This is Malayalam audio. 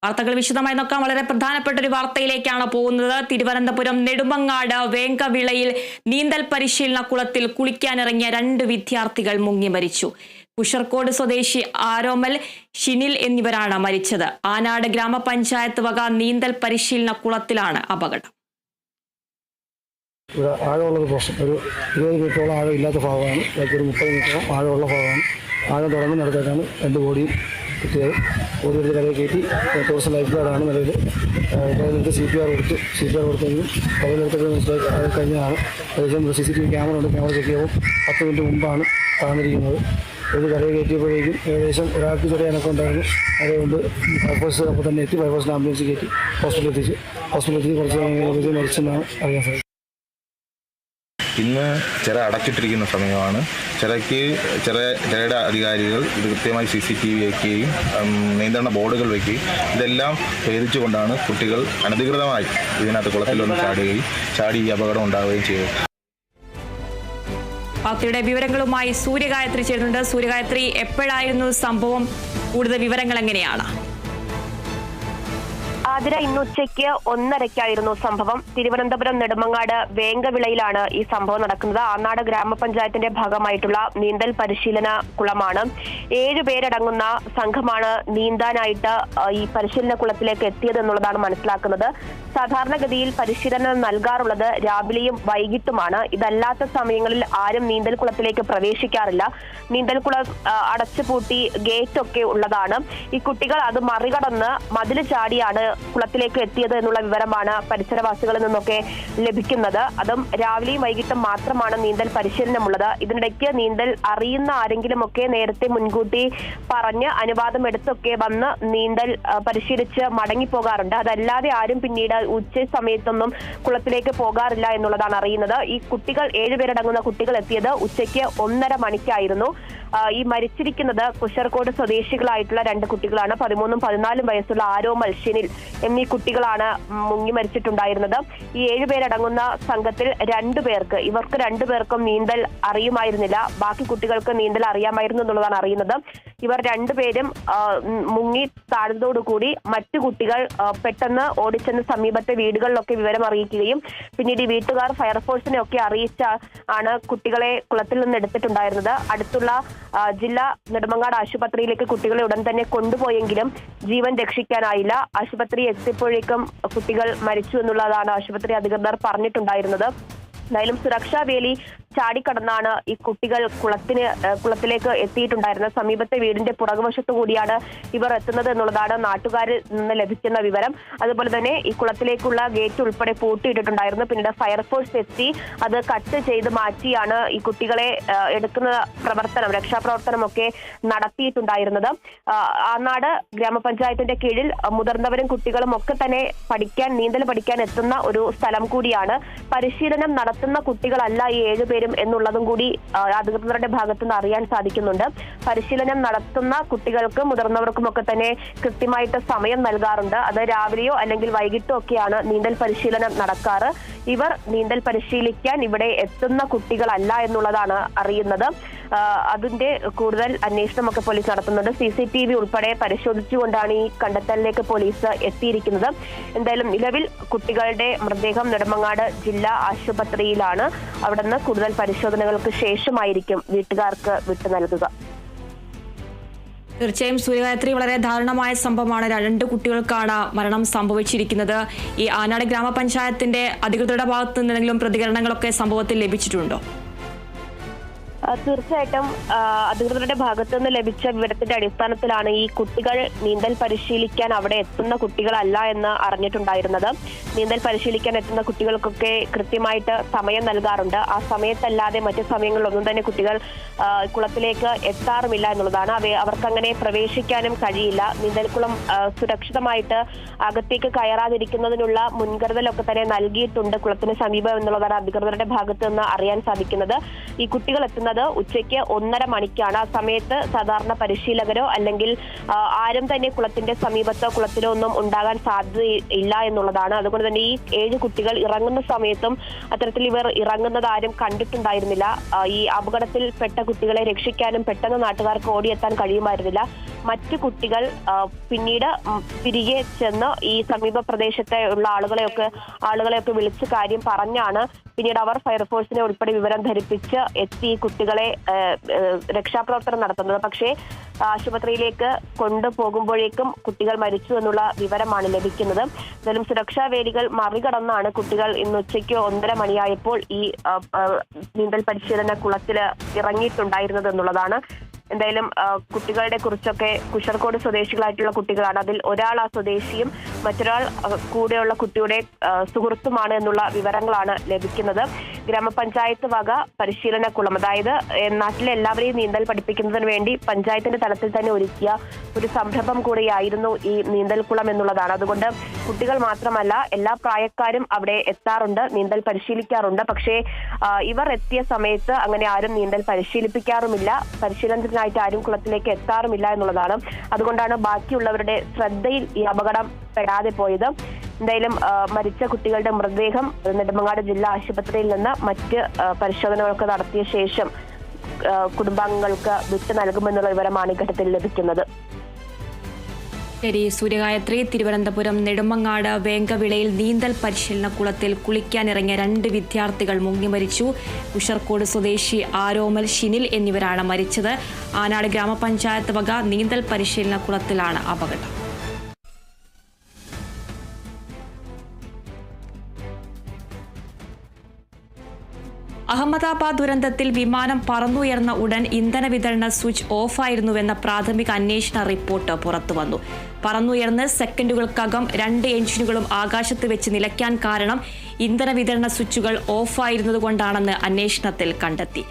വാർത്തകൾ വിശദമായി നോക്കാം. വളരെ പ്രധാനപ്പെട്ട ഒരു വാർത്തയിലേക്കാണ് പോകുന്നത്. തിരുവനന്തപുരം നെടുമങ്ങാട് വേങ്കവിളയിൽ നീന്തൽ പരിശീലന കുളത്തിൽ കുളിക്കാനിറങ്ങിയ 2 വിദ്യാർത്ഥികൾ മുങ്ങി മരിച്ചു. കുഷർക്കോട് സ്വദേശി ആരോമൽ, ഷിനിൽ എന്നിവരാണ് മരിച്ചത്. ആനാട് ഗ്രാമപഞ്ചായത്ത് വക നീന്തൽ പരിശീലന കുളത്തിലാണ് അപകടം. ഇവിടെ ആഴമുള്ളൊരു പ്രശ്നം, ഒരു 20 മീറ്ററോളം ആഴം ഇല്ലാത്ത ഭാഗമാണ്. ഒരു 30 മീറ്ററോളം ആഴമുള്ള ഭാഗമാണ്. ആഴം തുടങ്ങുന്നിടത്തേക്കാണ് 2 ബോഡിയും കിട്ടിയത്. ബോഡി എടുത്ത് കരയിൽ കയറ്റി ടൂറിസ്റ്റ് ലൈഫ് ഗാർഡാണ് നിലവിൽ കയ്യിലെടുത്ത് CPR കൊടുത്തെങ്കിലും കയ്യിലെടുത്തൊക്കെ മനസ്സിലാക്കി കഴിഞ്ഞതാണ്. ഏകദേശം CCTV ക്യാമറ ഉണ്ട്. ക്യാമറ ചെക്ക് ചെയ്യുമ്പോൾ 10 മിനിറ്റ് മുമ്പാണ് താഴ്ന്നിരിക്കുന്നത്. ഇത് കരയിൽ കയറ്റിയപ്പോഴേക്കും ഏകദേശം ഒരാൾക്ക് ചെറിയ അനക്കം ഉണ്ടായിരുന്നു. അതുകൊണ്ട് ഫയർഫോഴ്സ് അപ്പോൾ തന്നെ എത്തി. ഫയർഫോഴ്സിന് ആംബുലൻസ് കയറ്റി ഹോസ്പിറ്റലിൽ എത്തിച്ച് കുറച്ച് മരിച്ചെന്നാണ് അറിയാൻ സാധിച്ചത്. ഇന്ന് ചിറ അടച്ചിട്ടിരിക്കുന്ന സമയമാണ്. ചിറയുടെ അധികാരികൾ ഇത് കൃത്യമായി CCTV വയ്ക്കുകയും നിയന്ത്രണ ബോർഡുകൾ വയ്ക്കുകയും ഇതെല്ലാം ഭേദിച്ചുകൊണ്ടാണ് കുട്ടികൾ അനധികൃതമായി ഇതിനകത്ത് കുളത്തിലൊന്ന് ചാടി ഈ അപകടം ഉണ്ടാവുകയും ചെയ്തു. വാർത്തയുടെ വിവരങ്ങളുമായി സൂര്യഗായത്രി ചേരുന്നുണ്ട്. സൂര്യഗായത്രി, എപ്പോഴായിരുന്നു സംഭവം? കൂടുതൽ വിവരങ്ങൾ എങ്ങനെയാണ്? ആതിര, ഇന്ന് ഉച്ചയ്ക്ക് 1:30 സംഭവം. തിരുവനന്തപുരം നെടുമങ്ങാട് വേങ്കവിളയിലാണ് ഈ സംഭവം നടക്കുന്നത്. ആനാട് ഗ്രാമപഞ്ചായത്തിന്റെ ഭാഗമായിട്ടുള്ള നീന്തൽ പരിശീലന കുളമാണ്. 7 പേരടങ്ങുന്ന സംഘമാണ് നീന്താനായിട്ട് ഈ പരിശീലന കുളത്തിലേക്ക് എത്തിയത് എന്നുള്ളതാണ് മനസ്സിലാക്കുന്നത്. സാധാരണഗതിയിൽ പരിശീലനം നൽകാറുള്ളത് രാവിലെയും വൈകിട്ടുമാണ്. ഇതല്ലാത്ത സമയങ്ങളിൽ ആരും നീന്തൽ കുളത്തിലേക്ക് പ്രവേശിക്കാറില്ല. നീന്തൽ കുളം അടച്ചുപൂട്ടി ഗേറ്റൊക്കെ ഉള്ളതാണ്. ഈ കുട്ടികൾ അത് മറികടന്ന് മതിൽ ചാടിയാണ് കുളത്തിലേക്ക് എത്തിയത് എന്നുള്ള വിവരമാണ് പരിസരവാസികളിൽ നിന്നൊക്കെ ലഭിക്കുന്നത്. അതും രാവിലെയും വൈകിട്ടും മാത്രമാണ് നീന്തൽ പരിശീലനമുള്ളത്. ഇതിനിടയ്ക്ക് നീന്തൽ അറിയുന്ന ആരെങ്കിലും ഒക്കെ നേരത്തെ മുൻകൂട്ടി പറഞ്ഞ് അനുവാദം എടുത്തൊക്കെ വന്ന് നീന്തൽ പരിശീലിച്ച് മടങ്ങിപ്പോകാറുണ്ട്. അതല്ലാതെ ആരും പിന്നീട് ഉച്ച സമയത്തൊന്നും കുളത്തിലേക്ക് പോകാറില്ല എന്നുള്ളതാണ് അറിയുന്നത്. ഈ കുട്ടികൾ 7 പേരടങ്ങുന്ന കുട്ടികൾ എത്തിയത് ഉച്ചയ്ക്ക് 1:30 മണിക്കായിരുന്നു. ഈ മരിച്ചിരിക്കുന്നത് കുഷർക്കോട് സ്വദേശികളായിട്ടുള്ള 2 കുട്ടികളാണ്. 13ഉം 14ഉം വയസ്സുള്ള ആരോമൽ, ഷിനിൽ എന്നീ കുട്ടികളാണ് മുങ്ങി മരിച്ചിട്ടുണ്ടായിരുന്നത്. ഈ 7 പേരടങ്ങുന്ന സംഘത്തിൽ ഇവർക്ക് 2 പേർക്കും നീന്തൽ അറിയുമായിരുന്നില്ല. ബാക്കി കുട്ടികൾക്ക് നീന്തൽ അറിയാമായിരുന്നു എന്നുള്ളതാണ് അറിയുന്നത്. ഇവർ 2 പേരും മുങ്ങി താഴ്ന്നതോടുകൂടി മറ്റു കുട്ടികൾ പെട്ടെന്ന് ഓടിച്ചെന്ന് സമീപത്തെ വീടുകളിലൊക്കെ വിവരം അറിയിക്കുകയും പിന്നീട് ഈ വീട്ടുകാർ ഫയർഫോഴ്സിനെ ഒക്കെ ആണ് കുട്ടികളെ കുളത്തിൽ നിന്ന് എടുത്തിട്ടുണ്ടായിരുന്നത്. അടുത്തുള്ള ജില്ലാ നെടുമങ്ങാട് ആശുപത്രിയിലേക്ക് കുട്ടികളെ ഉടൻ തന്നെ കൊണ്ടുപോയെങ്കിലും ജീവൻ രക്ഷിക്കാനായില്ല. ആശുപത്രി എത്തിയപ്പോഴേക്കും കുട്ടികൾ മരിച്ചു എന്നുള്ളതാണ് ആശുപത്രി അധികൃതർ പറഞ്ഞിട്ടുണ്ടായിരുന്നത്. എന്തായാലും സുരക്ഷാ വേലി ചാടിക്കടന്നാണ് ഈ കുട്ടികൾ കുളത്തിലേക്ക് എത്തിയിട്ടുണ്ടായിരുന്നത്. സമീപത്തെ വീടിന്റെ പുറകുവശത്തു കൂടിയാണ് ഇവർ എത്തുന്നത് എന്നുള്ളതാണ് നാട്ടുകാരിൽ നിന്ന് ലഭിക്കുന്ന വിവരം. അതുപോലെ തന്നെ ഈ കുളത്തിലേക്കുള്ള ഗേറ്റ് ഉൾപ്പെടെ പൂട്ടിയിട്ടിട്ടുണ്ടായിരുന്നു. പിന്നീട് ഫയർഫോഴ്സ് എത്തി അത് കട്ട് ചെയ്ത് മാറ്റിയാണ് ഈ കുട്ടികളെ എടുക്കുന്ന രക്ഷാപ്രവർത്തനമൊക്കെ നടത്തിയിട്ടുണ്ടായിരുന്നത്. ആനാട് ഗ്രാമപഞ്ചായത്തിന്റെ കീഴിൽ മുതിർന്നവരും കുട്ടികളും ഒക്കെ തന്നെ നീന്തൽ പഠിക്കാൻ എത്തുന്ന ഒരു സ്ഥലം കൂടിയാണ്. പരിശീലനം നടത്തുന്ന കുട്ടികളല്ല ഈ 7 പേരും എന്നുള്ളതും കൂടി അധികൃതരുടെ ഭാഗത്തുനിന്ന് അറിയാൻ സാധിക്കുന്നുണ്ട്. പരിശീലനം നടത്തുന്ന കുട്ടികൾക്ക് മുതിർന്നവർക്കും ഒക്കെ തന്നെ കൃത്യമായിട്ട് സമയം നൽകാറുണ്ട്. അത് രാവിലെയോ അല്ലെങ്കിൽ വൈകിട്ടോ ഒക്കെയാണ് നീന്തൽ പരിശീലനം നടക്കാറ്. ഇവർ നീന്തൽ പരിശീലിക്കാൻ ഇവിടെ എത്തുന്ന കുട്ടികളല്ല എന്നുള്ളതാണ് അറിയുന്നത്. അതിന്റെ കൂടുതൽ അന്വേഷണമൊക്കെ പോലീസ് നടത്തുന്നുണ്ട്. CCTV ഉൾപ്പെടെ പരിശോധിച്ചുകൊണ്ടാണ് ഈ കണ്ടെത്തലിലേക്ക് പോലീസ് എത്തിയിരിക്കുന്നത്. എന്തായാലും നിലവിൽ കുട്ടികളുടെ മൃതദേഹം നെടുമങ്ങാട് ജില്ലാ ആശുപത്രിയിലാണ്. അവിടുന്ന് കൂടുതൽ പരിശോധനകൾക്ക് ശേഷമായിരിക്കും വീട്ടുകാർക്ക് വിട്ടു നൽകുക. തീർച്ചയായും സൂര്യഗായത്രി, വളരെ ദാരുണമായ സംഭവമാണ്. 2 കുട്ടികൾക്കാണ് മരണം സംഭവിച്ചിരിക്കുന്നത്. ഈ ആനാട് ഗ്രാമപഞ്ചായത്തിന്റെ അധികൃതരുടെ ഭാഗത്തു നിന്നെങ്കിലും പ്രതികരണങ്ങളൊക്കെ സംഭവത്തിൽ ലഭിച്ചിട്ടുണ്ടോ? തീർച്ചയായിട്ടും അധികൃതരുടെ ഭാഗത്തു നിന്ന് ലഭിച്ച വിവരത്തിന്റെ അടിസ്ഥാനത്തിലാണ് ഈ കുട്ടികൾ നീന്തൽ പരിശീലിക്കാൻ അവിടെ എത്തുന്ന കുട്ടികളല്ല എന്ന് അറിഞ്ഞിട്ടുണ്ടായിരുന്നത്. നീന്തൽ പരിശീലിക്കാൻ എത്തുന്ന കുട്ടികൾക്കൊക്കെ കൃത്യമായിട്ട് സമയം നൽകാറുണ്ട്. ആ സമയത്തല്ലാതെ മറ്റു സമയങ്ങളിലൊന്നും തന്നെ കുട്ടികൾ കുളത്തിലേക്ക് എത്താറുമില്ല എന്നുള്ളതാണ്. അവർക്കങ്ങനെ പ്രവേശിക്കാനും കഴിയില്ല. നീന്തൽക്കുളം സുരക്ഷിതമായിട്ട് അകത്തേക്ക് കയറാതിരിക്കുന്നതിനുള്ള മുൻകരുതലൊക്കെ തന്നെ നൽകിയിട്ടുണ്ട് കുളത്തിന് സമീപം എന്നുള്ളതാണ് അധികൃതരുടെ ഭാഗത്തു നിന്ന് അറിയാൻ സാധിക്കുന്നത്. ഈ കുട്ടികൾ എത്തുന്നത് ഉച്ചയ്ക്ക് 1:30 മണിക്കാണ്. ആ സമയത്ത് സാധാരണ പരിശീലകരോ അല്ലെങ്കിൽ ആരും തന്നെ കുളത്തിന്റെ സമീപത്തോ കുളത്തിലോ ഒന്നും ഉണ്ടാകാൻ സാധ്യതയില്ല എന്നുള്ളതാണ്. അതുകൊണ്ട് തന്നെ ഈ 7 കുട്ടികൾ ഇറങ്ങുന്ന സമയത്തും അത്തരത്തിൽ ഇവർ ഇറങ്ങുന്നത് ആരും കണ്ടിട്ടുണ്ടായിരുന്നില്ല. ഈ അപകടത്തിൽപ്പെട്ട കുട്ടികളെ രക്ഷിക്കാനും പെട്ടെന്ന് നാട്ടുകാർക്ക് ഓടിയെത്താൻ കഴിയുമായിരുന്നില്ല. മറ്റു കുട്ടികൾ പിന്നീട് തിരികെ ചെന്ന് ഈ സമീപ പ്രദേശത്തെ ഉള്ള ആളുകളെയൊക്കെ വിളിച്ച് കാര്യം പറഞ്ഞാണ് പിന്നീട് അവർ ഫയർഫോഴ്സിനെ ഉൾപ്പെടെ വിവരം ധരിപ്പിച്ച് എത്തി കുട്ടികളെ രക്ഷാപ്രവർത്തനം നടത്തുന്നത്. പക്ഷേ ആശുപത്രിയിലേക്ക് കൊണ്ടുപോകുമ്പോഴേക്കും കുട്ടികൾ മരിച്ചു എന്നുള്ള വിവരമാണ് ലഭിക്കുന്നത്. എന്തായാലും സുരക്ഷാ വേലികൾ മറികടന്നാണ് കുട്ടികൾ ഇന്ന് ഉച്ചയ്ക്ക് 1:30 മണിയായപ്പോൾ ഈ നീന്തൽ പരിശീലന കുളത്തിൽ ഇറങ്ങിയിട്ടുണ്ടായിരുന്നത് എന്നുള്ളതാണ്. എന്തായാലും കുട്ടികളുടെ കുറിച്ചൊക്കെ കുഷർകോട് സ്വദേശികളായിട്ടുള്ള കുട്ടികളാണ്. അതിൽ ഒരാൾ ആ സ്വദേശിയും മറ്റൊരാൾ കൂടെയുള്ള കുട്ടിയുടെ സുഹൃത്തുമാണ് എന്നുള്ള വിവരങ്ങളാണ് ലഭിക്കുന്നത്. ഗ്രാമപഞ്ചായത്ത് വക പരിശീലന കുളം, അതായത് നാട്ടിലെ എല്ലാവരെയും നീന്തൽ പഠിപ്പിക്കുന്നതിന് വേണ്ടി പഞ്ചായത്തിന്റെ തലത്തിൽ തന്നെ ഒരുക്കിയ ഒരു സംരംഭം കൂടിയായിരുന്നു ഈ നീന്തൽ കുളം എന്നുള്ളതാണ്. അതുകൊണ്ട് കുട്ടികൾ മാത്രമല്ല എല്ലാ പ്രായക്കാരും അവിടെ എത്താറുണ്ട്, നീന്തൽ പരിശീലിക്കാറുണ്ട്. പക്ഷേ ഇവർ എത്തിയ സമയത്ത് അങ്ങനെ ആരും നീന്തൽ പരിശീലിപ്പിക്കാറുമില്ല, പരിശീലനത്തിനായിട്ട് ആരും കുളത്തിലേക്ക് എത്താറുമില്ല എന്നുള്ളതാണ്. അതുകൊണ്ടാണ് ബാക്കിയുള്ളവരുടെ ശ്രദ്ധയിൽ ഈ അപകടം പെടാതെ പോയത്. എന്തായാലും മരിച്ച കുട്ടികളുടെ മൃതദേഹം നെടുമങ്ങാട് ജില്ലാ ആശുപത്രിയിൽ നിന്ന് മറ്റ് പരിശോധനകളൊക്കെ നടത്തിയ ശേഷം കുടുംബാംഗങ്ങൾക്ക് വിട്ടു നൽകുമെന്നുള്ള വിവരമാണ് ഈ ഘട്ടത്തിൽ ലഭിക്കുന്നത്. ശരി, സൂര്യഗായത്രി. തിരുവനന്തപുരം നെടുമങ്ങാട് വേങ്കവിളയിൽ നീന്തൽ പരിശീലന കുളത്തിൽ കുളിക്കാനിറങ്ങിയ 2 വിദ്യാർത്ഥികൾ മുങ്ങി മരിച്ചു. കുഷർകോട് സ്വദേശി ആരോമൽ, ഷിനിൽ എന്നിവരാണ് മരിച്ചത്. ആനാട് ഗ്രാമപഞ്ചായത്ത് വക നീന്തൽ പരിശീലന കുളത്തിലാണ് അപകടം. അഹമ്മദാബാദ് ദുരന്തത്തിൽ വിമാനം പറന്നുയർന്ന ഉടൻ ഇന്ധന വിതരണ സ്വിച്ച് ഓഫായിരുന്നുവെന്ന പ്രാഥമിക അന്വേഷണ റിപ്പോർട്ട് പുറത്തുവന്നു. പറന്നുയർന്ന് സെക്കൻഡുകൾക്കകം 2 എഞ്ചിനുകളും ആകാശത്ത് വെച്ച് നിലയ്ക്കാൻ കാരണം ഇന്ധന വിതരണ സ്വിച്ചുകൾ ഓഫായിരുന്നതുകൊണ്ടാണെന്ന് അന്വേഷണത്തിൽ കണ്ടെത്തി.